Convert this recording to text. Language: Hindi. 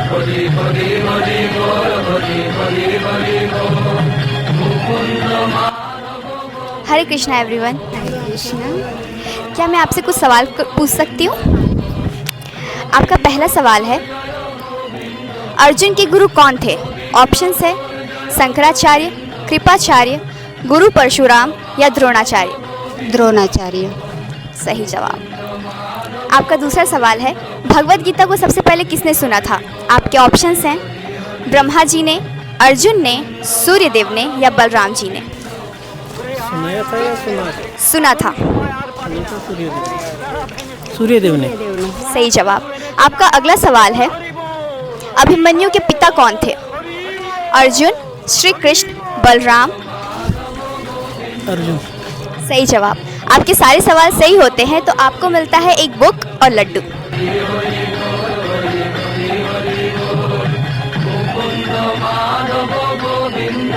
हरे कृष्णा एवरीवन। हरे कृष्णा। क्या मैं आपसे कुछ सवाल पूछ सकती हूँ? आपका पहला सवाल है, अर्जुन के गुरु कौन थे? ऑप्शंस है शंकराचार्य, कृपाचार्य, गुरु परशुराम या द्रोणाचार्य। द्रोणाचार्य। सही जवाब। आपका दूसरा सवाल है, भगवत गीता को सबसे पहले किसने सुना था? आपके ऑप्शंस हैं ब्रह्मा जी ने, अर्जुन ने, सूर्यदेव ने या बलराम जी ने। सुनाया था या सुना था। सूर्यदेव ने। सही जवाब। आपका अगला सवाल है, अभिमन्यु के पिता कौन थे? अर्जुन, श्री कृष्ण, बलराम। अर्जुन। सही जवाब। आपके सारे सवाल सही होते हैं तो आपको मिलता है एक बुक और लड्डू। मुकुंद माधव गोविंद